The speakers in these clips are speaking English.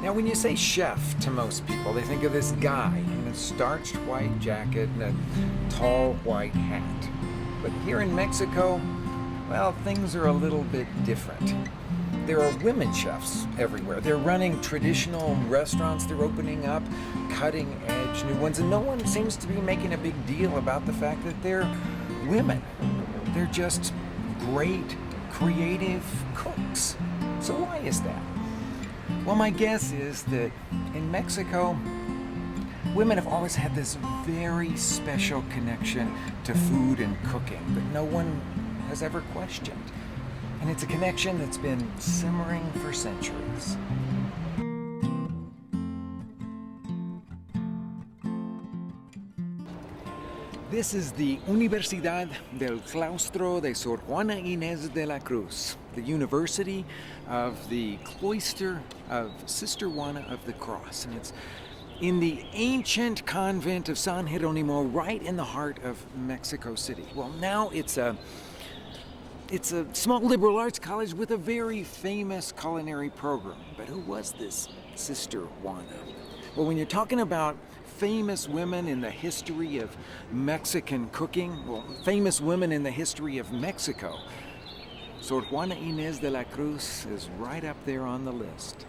Now, when you say chef to most people, they think of this guy in a starched white jacket and a tall white hat. But here in Mexico, well, things are a little bit different. There are women chefs everywhere. They're running traditional restaurants. They're opening up cutting-edge new ones, and no one seems to be making a big deal about the fact that they're women. They're just great, creative cooks. So why is that? Well, my guess is that in Mexico, women have always had this very special connection to food and cooking that no one has ever questioned. And it's a connection that's been simmering for centuries. This is the Universidad del Claustro de Sor Juana Inés de la Cruz, the University of the Cloister of Sister Juana of the Cross. And it's in the ancient convent of San Jerónimo, right in the heart of Mexico City. Well, now it's a small liberal arts college with a very famous culinary program. But who was this Sister Juana? Well, when you're talking about famous women in the history of Mexican cooking, well, famous women in the history of Mexico, Sor Juana Inés de la Cruz is right up there on the list.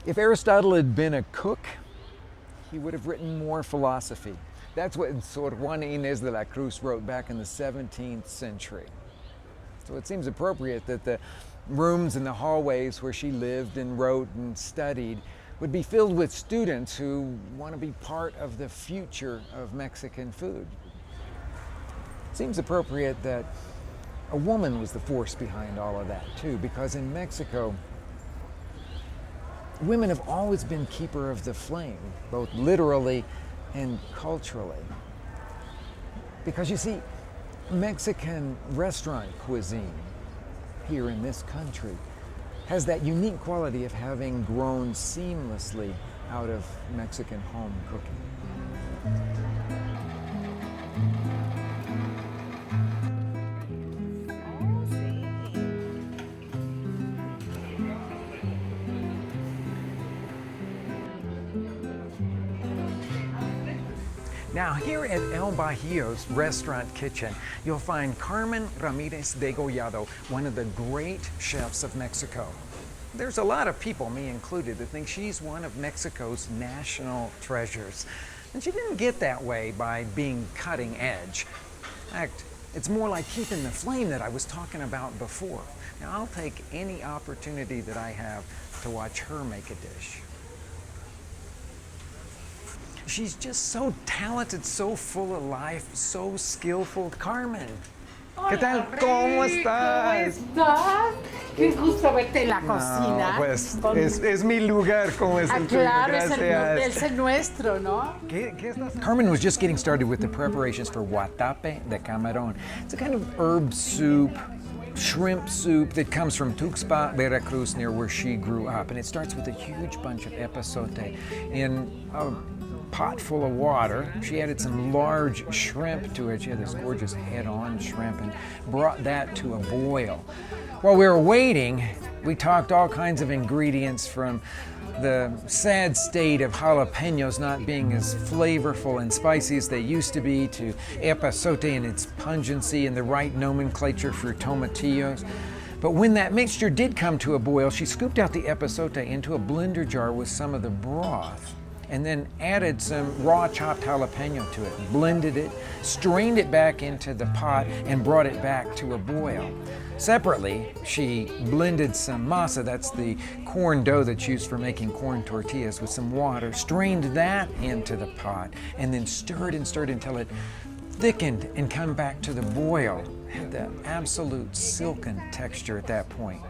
If Aristotle had been a cook, he would have written more philosophy. That's what Sor Juana Inés de la Cruz wrote back in the 17th century. So it seems appropriate that the rooms and the hallways where she lived and wrote and studied would be filled with students who want to be part of the future of Mexican food. It seems appropriate that a woman was the force behind all of that too, because in Mexico, women have always been keeper of the flame, both literally and culturally. Because you see, Mexican restaurant cuisine here in this country has that unique quality of having grown seamlessly out of Mexican home cooking. Now, here at El Bajio's restaurant kitchen, you'll find Carmen Ramirez Degollado, one of the great chefs of Mexico. There's a lot of people, me included, that think she's one of Mexico's national treasures. And she didn't get that way by being cutting edge. In fact, it's more like keeping the flame that I was talking about before. Now, I'll take any opportunity that I have to watch her make a dish. She's just so talented, so full of life, so skillful. Carmen, ¿qué tal? ¿Cómo estás? ¿Cómo estás? Qué gusto verte en la cocina. No, pues es mi lugar, como es el tuyo. Claro, Gracias. es el nuestro, ¿no? ¿Qué estás? Carmen was just getting started with the preparations for huatape de camarón. It's a kind of herb soup, shrimp soup that comes from Tuxtla, Veracruz, near where she grew up. And it starts with a huge bunch of epazote in a pot full of water. She added some large shrimp to it. She had this gorgeous head-on shrimp and brought that to a boil. While we were waiting, we talked all kinds of ingredients, from the sad state of jalapenos not being as flavorful and spicy as they used to be, to epazote and its pungency and the right nomenclature for tomatillos. But when that mixture did come to a boil, she scooped out the epazote into a blender jar with some of the broth, and then added some raw chopped jalapeno to it, blended it, strained it back into the pot, and brought it back to a boil. Separately, she blended some masa, that's the corn dough that's used for making corn tortillas, with some water, strained that into the pot, and then stirred and stirred until it thickened and come back to the boil. Had the absolute silken texture at that point.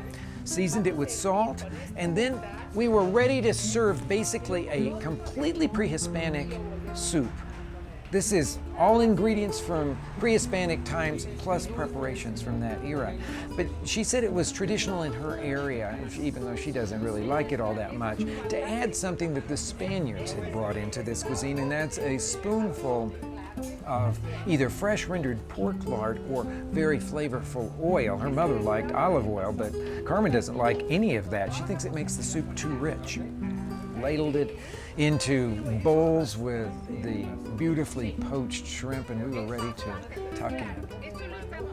Seasoned it with salt, and then we were ready to serve basically a completely pre-Hispanic soup. This is all ingredients from pre-Hispanic times plus preparations from that era. But she said it was traditional in her area, even though she doesn't really like it all that much, to add something that the Spaniards had brought into this cuisine, and that's a spoonful of either fresh rendered pork lard or very flavorful oil. Her mother liked olive oil, but Carmen doesn't like any of that. She thinks it makes the soup too rich. Ladled it into bowls with the beautifully poached shrimp, and we were ready to tuck in.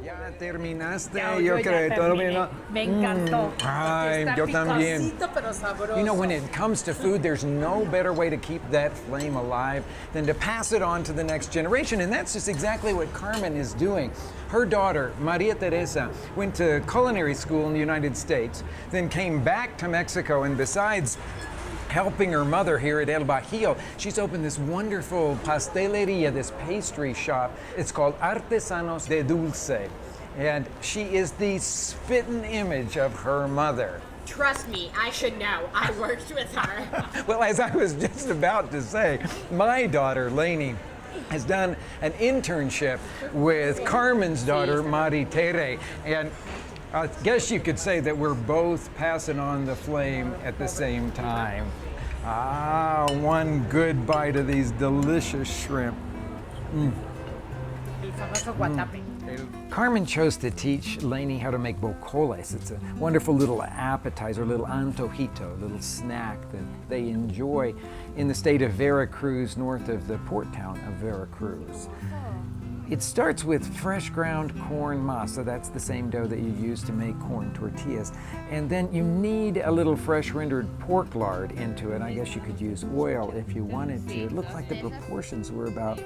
Ya terminaste, yo creo que todo bien. Me encantó. Ay, Está yo también. picosito, pero sabroso. You know, when it comes to food, there's no better way to keep that flame alive than to pass it on to the next generation, and that's just exactly what Carmen is doing. Her daughter, Maria Teresa, went to culinary school in the United States, then came back to Mexico, and besides helping her mother here at El Bajio, she's opened this wonderful pasteleria, this pastry shop. It's called Artesanos de Dulce. And she is the spitting image of her mother. Trust me, I should know. I worked with her. Well, as I was just about to say, my daughter, Lanie, has done an internship with Carmen's daughter, Mari Tere. And I guess you could say that we're both passing on the flame at the same time. Ah, one good bite of these delicious shrimp. El famoso guatape. Carmen chose to teach Lanie how to make bocoles. It's a wonderful little appetizer, a little antojito, a little snack that they enjoy in the state of Veracruz, north of the port town of Veracruz. It starts with fresh ground corn masa. That's the same dough that you use to make corn tortillas. And then you need a little fresh rendered pork lard into it. I guess you could use oil if you wanted to. It looked like the proportions were about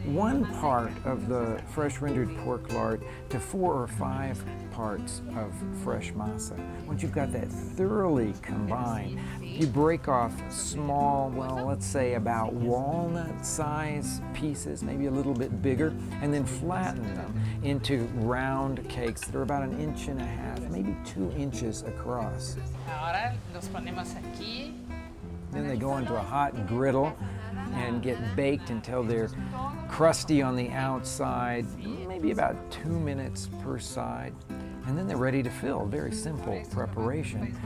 1 part of the fresh rendered pork lard to 4 or 5 parts of fresh masa. Once you've got that thoroughly combined, you break off small, well, let's say about walnut size pieces, maybe a little bit bigger, and then flatten them into round cakes that are about 1.5 inches, maybe 2 inches across. Ahora los ponemos aquí. Then they go into a hot griddle and get baked until they're crusty on the outside, maybe about 2 minutes per side. And then they're ready to fill. Very simple preparation.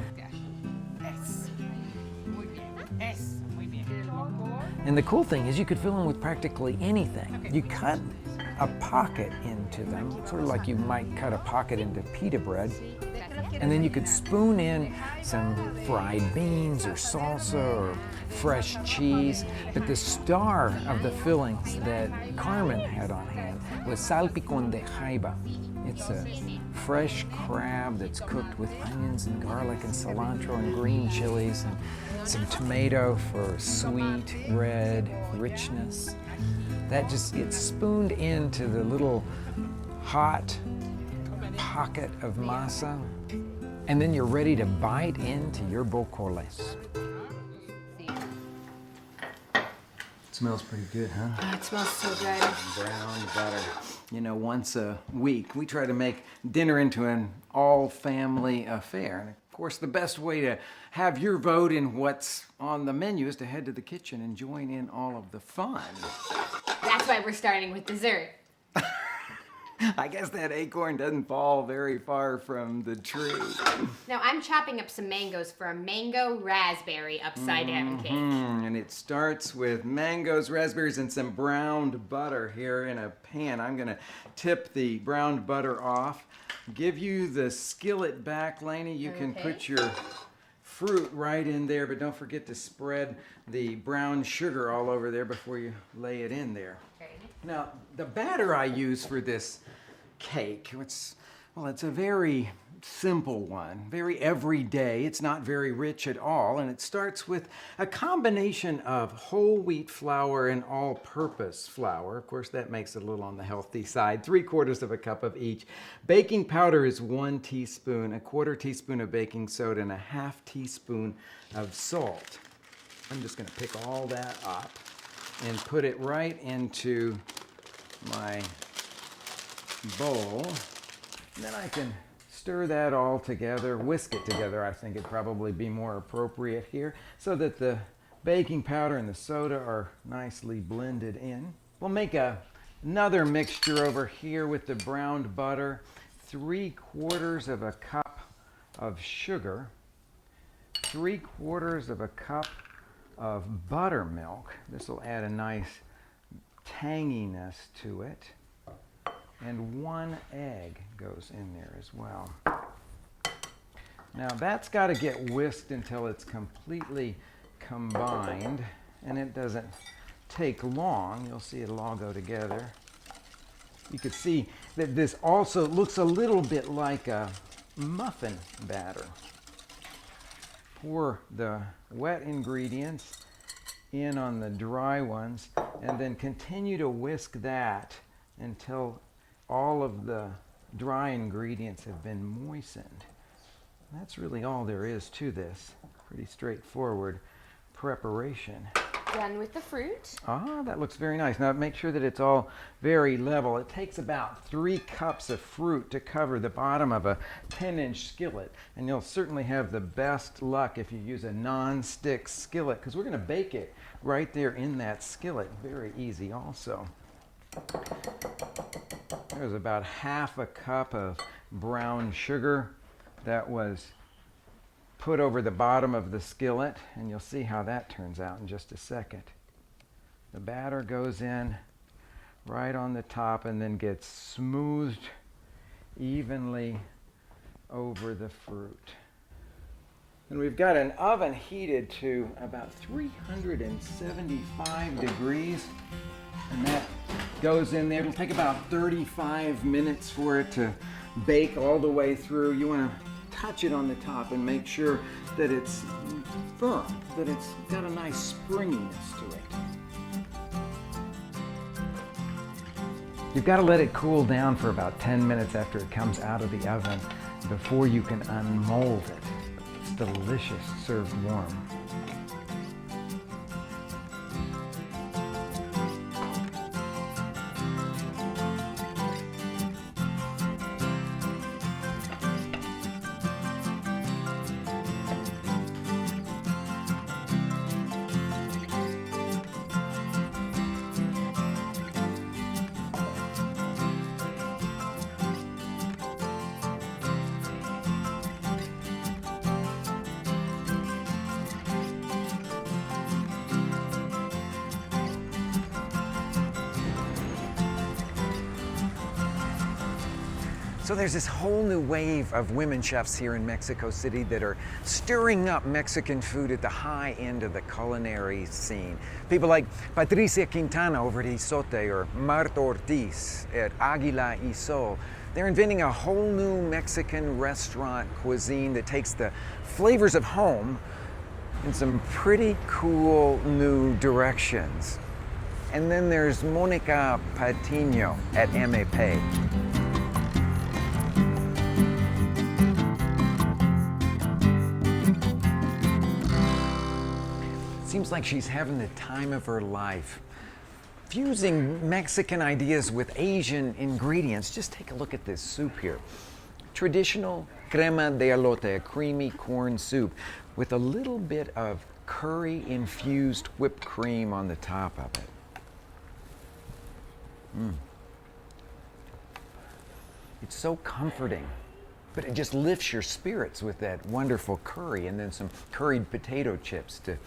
And the cool thing is you could fill them with practically anything. You cut a pocket into them, sort of like you might cut a pocket into pita bread. And then you could spoon in some fried beans or salsa or fresh cheese. But the star of the fillings that Carmen had on hand was salpicón de jaiba. It's a fresh crab that's cooked with onions and garlic and cilantro and green chilies and some tomato for sweet, red richness. That just gets spooned into the little hot pocket of masa, and then you're ready to bite into your bocoles. Smells pretty good, huh? Oh, it smells so good. Brown butter. You know, once a week, we try to make dinner into an all-family affair. And of course, the best way to have your vote in what's on the menu is to head to the kitchen and join in all of the fun. That's why we're starting with dessert. I guess that acorn doesn't fall very far from the tree. Now, I'm chopping up some mangoes for a mango raspberry upside down cake. And it starts with mangoes, raspberries, and some browned butter here in a pan. I'm gonna tip the browned butter off. Give you the skillet back, Lanie. You can put your fruit right in there, but don't forget to spread the brown sugar all over there before you lay it in there. Now, the batter I use for this cake, it's a very simple one, very everyday. It's not very rich at all, and it starts with a combination of whole wheat flour and all-purpose flour. Of course, that makes it a little on the healthy side. 3/4 cup of each. Baking powder is 1 teaspoon, 1/4 teaspoon of baking soda, and 1/2 teaspoon of salt. I'm just gonna pick all that up and put it right into my bowl. And then I can stir that all together, whisk it together. I think it'd probably be more appropriate here, so that the baking powder and the soda are nicely blended in. We'll make another mixture over here with the browned butter, 3/4 cup of sugar, 3/4 cup of buttermilk. This will add a nice tanginess to it. And 1 egg goes in there as well. Now that's got to get whisked until it's completely combined, and it doesn't take long. You'll see it'll all go together. You can see that this also looks a little bit like a muffin batter. Pour the wet ingredients in on the dry ones, and then continue to whisk that until all of the dry ingredients have been moistened. That's really all there is to this. Pretty straightforward preparation. Done with the fruit. Ah, that looks very nice. Now make sure that it's all very level. It takes about 3 cups of fruit to cover the bottom of a 10-inch skillet. And you'll certainly have the best luck if you use a non-stick skillet, because we're going to bake it right there in that skillet. Very easy also. There's about 1/2 cup of brown sugar that was put over the bottom of the skillet, and you'll see how that turns out in just a second. The batter goes in right on the top and then gets smoothed evenly over the fruit. And we've got an oven heated to about 375 degrees, and that goes in there. It'll take about 35 minutes for it to bake all the way through. You want to touch it on the top and make sure that it's firm, that it's got a nice springiness to it. You've got to let it cool down for about 10 minutes after it comes out of the oven before you can unmold it. It's delicious served warm. So there's this whole new wave of women chefs here in Mexico City that are stirring up Mexican food at the high end of the culinary scene. People like Patricia Quintana over at Epazote, or Marta Ortiz at Águila y Sol. They're inventing a whole new Mexican restaurant cuisine that takes the flavors of home in some pretty cool new directions. And then there's Mónica Patiño at MEP. Seems like she's having the time of her life, fusing Mexican ideas with Asian ingredients. Just take a look at this soup here. Traditional crema de elote, a creamy corn soup with a little bit of curry-infused whipped cream on the top of it. It's so comforting, but it just lifts your spirits with that wonderful curry, and then some curried potato chips to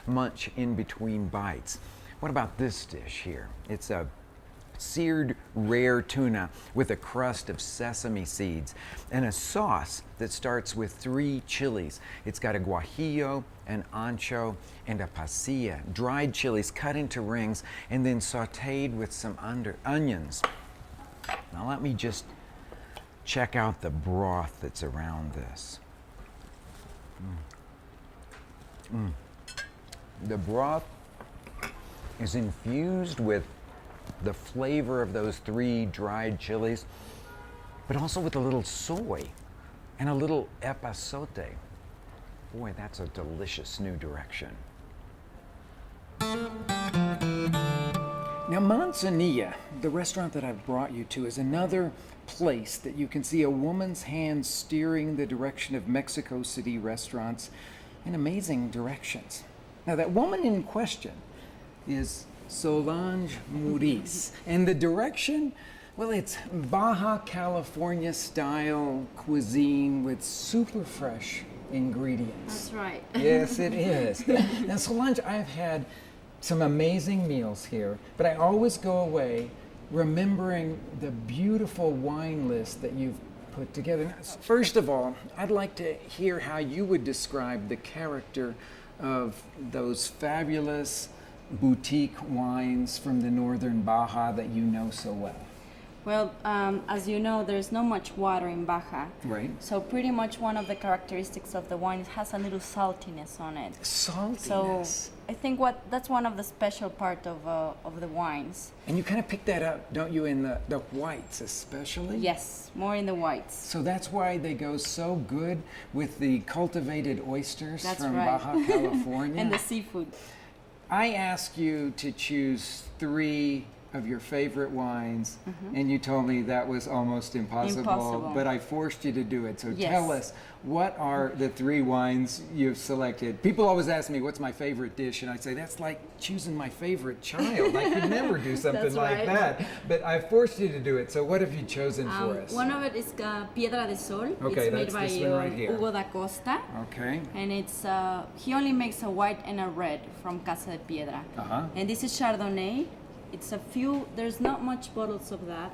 munch in between bites. What about this dish here? It's a seared rare tuna with a crust of sesame seeds and a sauce that starts with 3 chilies. It's got a guajillo, an ancho, and a pasilla, dried chilies cut into rings and then sauteed with some onions. Now let me just check out the broth that's around this. The broth is infused with the flavor of those 3 dried chilies, but also with a little soy and a little epazote. Boy, that's a delicious new direction. Now, Manzanilla, the restaurant that I've brought you to, is another place that you can see a woman's hand steering the direction of Mexico City restaurants in amazing directions. Now, that woman in question is Solange Muris, and the direction, well, it's Baja California style cuisine with super fresh ingredients. That's right. Yes, it is. Now, Solange, I've had some amazing meals here, but I always go away remembering the beautiful wine list that you've put together. First of all, I'd like to hear how you would describe the character of those fabulous boutique wines from the northern Baja that you know so well. Well, as you know, there's not much water in Baja. Right. So pretty much one of the characteristics of the wine is has a little saltiness on it. Saltiness. So I think that's one of the special part of the wines. And you kind of pick that up, don't you, in the whites especially? Yes, more in the whites. So that's why they go so good with the cultivated oysters That's from right. Baja California. And the seafood. I asked you to choose 3 of your favorite wines, and you told me that was almost impossible, but I forced you to do it. So Yes. tell us, what are the 3 wines you've selected? People always ask me, what's my favorite dish? And I say, that's like choosing my favorite child. I could never do something That's like right. that. But I forced you to do it. So what have you chosen for us? One of it is Piedra de Sol. Okay, it's made that's by this one right here. Hugo da Costa. Okay. And it's he only makes a white and a red from Casa de Piedra. Uh-huh. And this is Chardonnay. It's a few. There's not much bottles of that.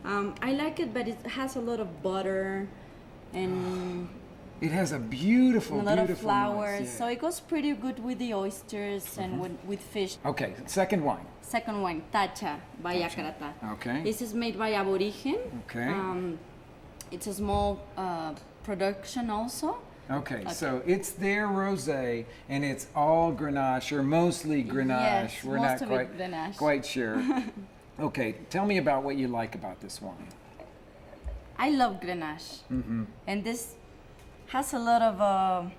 I like it, but it has a lot of butter and It has a beautiful, a lot of beautiful flowers. noise, yeah. So it goes pretty good with the oysters and with fish. Okay, second wine. Second one, Tacha by Yacarata. Okay. This is made by Aborigen. Okay. It's a small production also. Okay, so it's their rosé, and it's all Grenache, or mostly Grenache. Yes, We're most not of it Grenache. quite sure. Okay, tell me about what you like about this wine. I love Grenache. Mm-hmm. And this has a lot of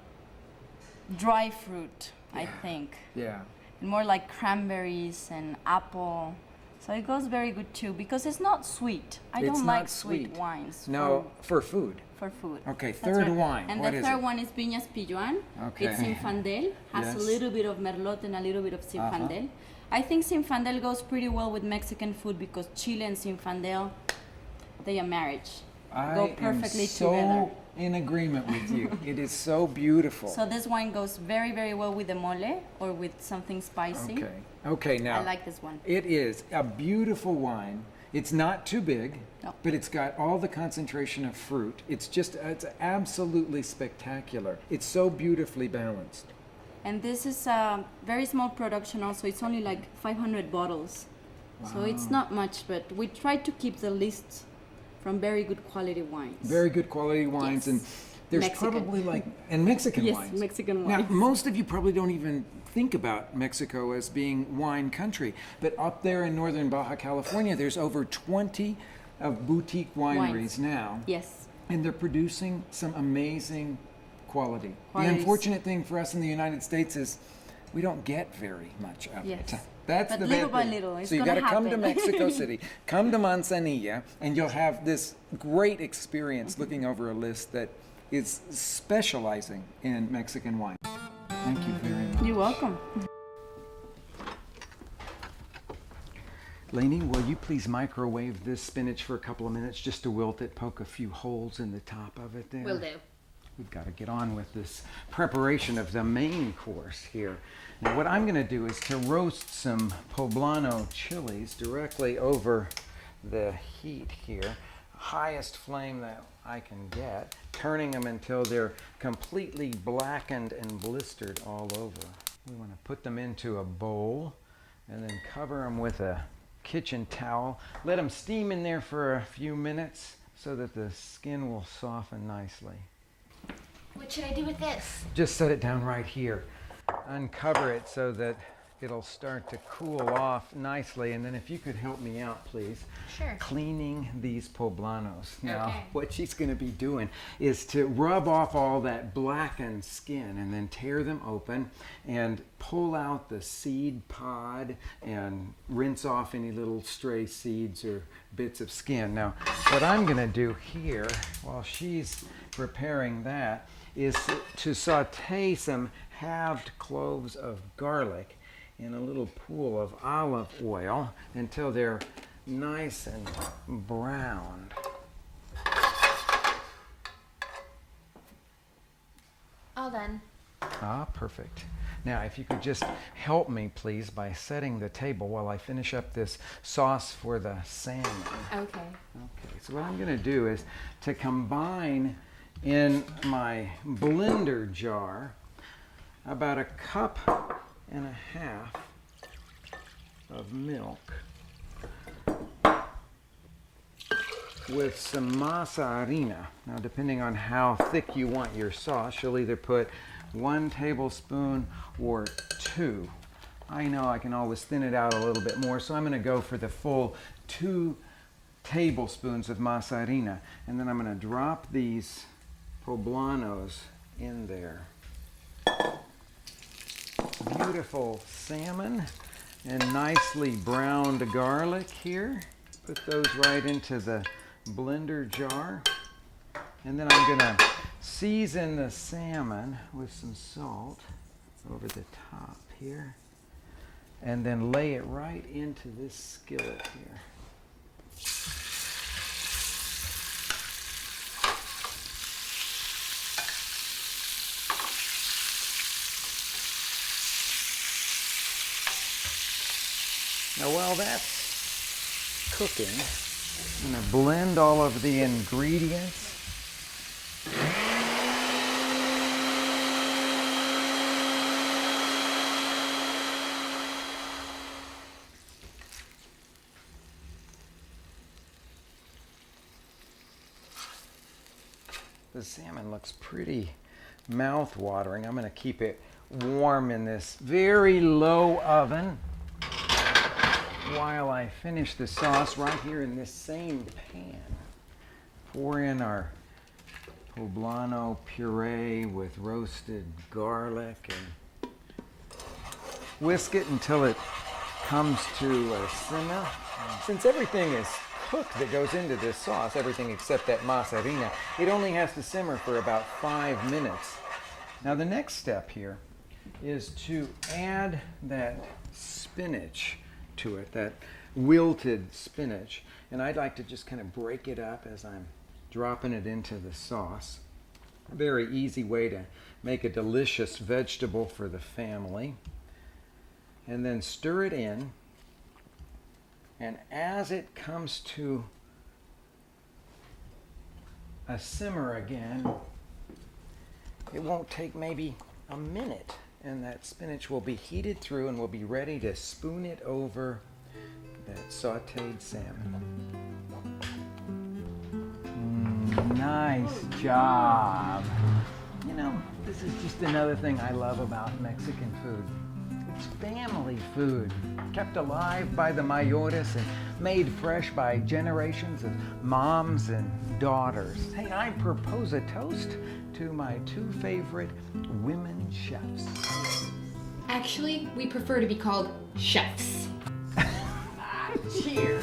dry fruit, I think. Yeah. More like cranberries and apple. So it goes very good too, because it's not sweet. I It's don't not like sweet wines. No, for food. For food. Okay, That's third right. wine. And What the is third it? one is Viñas Pilluan. Okay. It's Zinfandel. Has a Yes. little bit of Merlot and a little bit of Zinfandel. I think Zinfandel goes pretty well with Mexican food because Chile and Zinfandel, they are marriage. Go perfectly am so together. in agreement with you. It is so beautiful. So this wine goes very, very well with the mole or with something spicy. Okay. Okay, now. I like this one. It is a beautiful wine. It's not too big, No. but it's got all the concentration of fruit. It's absolutely spectacular. It's so beautifully balanced. And this is a very small production also. It's only like 500 bottles. So it's not much, but we try to keep the list from very good quality wines. Very good quality wines, Yes. and there's Mexican. probably and Mexican Yes, wines. Mexican Now, wines. most of you probably don't even think about Mexico as being wine country, but up there in northern Baja California, there's over 20 of boutique wineries now. Yes. And they're producing some amazing quality. The Qualities. unfortunate thing for us in the United States is we don't get very much of Yes. it. That's But the little bad by thing. little, it's so you gonna got to come to happen. Mexico City, come to Manzanilla, and you'll have this great experience looking over a list that is specializing in Mexican wine. Thank you very much. You're welcome. Lanie, will you please microwave this spinach for a couple of minutes just to wilt it, poke a few holes in the top of it there? Will do. We've got to get on with this preparation of the main course here. Now what I'm going to do is to roast some poblano chilies directly over the heat here. Highest flame that I can get, turning them until they're completely blackened and blistered all over. We want to put them into a bowl and then cover them with a kitchen towel. Let them steam in there for a few minutes so that the skin will soften nicely. What should I do with this? Just set it down right here. Uncover it so that it'll start to cool off nicely. And then if you could help me out, please. Sure. Cleaning these poblanos. Now, Okay. what she's going to be doing is to rub off all that blackened skin and then tear them open and pull out the seed pod and rinse off any little stray seeds or bits of skin. Now, what I'm going to do here while she's preparing that is to saute some halved cloves of garlic in a little pool of olive oil until they're nice and browned. All done. Ah, perfect. Now, if you could just help me, please, by setting the table while I finish up this sauce for the salmon. Okay. Okay, so what I'm going to do is to combine in my blender jar about 1.5 cups of milk with some masa harina. Now, depending on how thick you want your sauce, you'll either put 1 tablespoon or 2. I know I can always thin it out a little bit more, so I'm going to go for the full 2 tablespoons of masa harina. And then I'm going to drop these poblanos in there. Beautiful salmon and nicely browned garlic here. Put those right into the blender jar. And then I'm going to season the salmon with some salt over the top here. And then lay it right into this skillet here. Now while that's cooking, I'm going to blend all of the ingredients. The salmon looks pretty mouth-watering. I'm going to keep it warm in this very low oven while I finish the sauce right here in this same pan. Pour in our poblano puree with roasted garlic and whisk it until it comes to a simmer. Since everything is cooked that goes into this sauce, everything except that masa harina, it only has to simmer for about 5 minutes. Now the next step here is to add that spinach to it, that wilted spinach. And I'd like to just kind of break it up as I'm dropping it into the sauce. A very easy way to make a delicious vegetable for the family. And then stir it in. And as it comes to a simmer again, it won't take maybe a minute, and that spinach will be heated through and we'll be ready to spoon it over that sauteed salmon. Nice job. You know, this is just another thing I love about Mexican food. It's family food, kept alive by the mayores and made fresh by generations of moms and daughters. Hey, I propose a toast to my 2 favorite women chefs. Actually, we prefer to be called chefs. Cheers!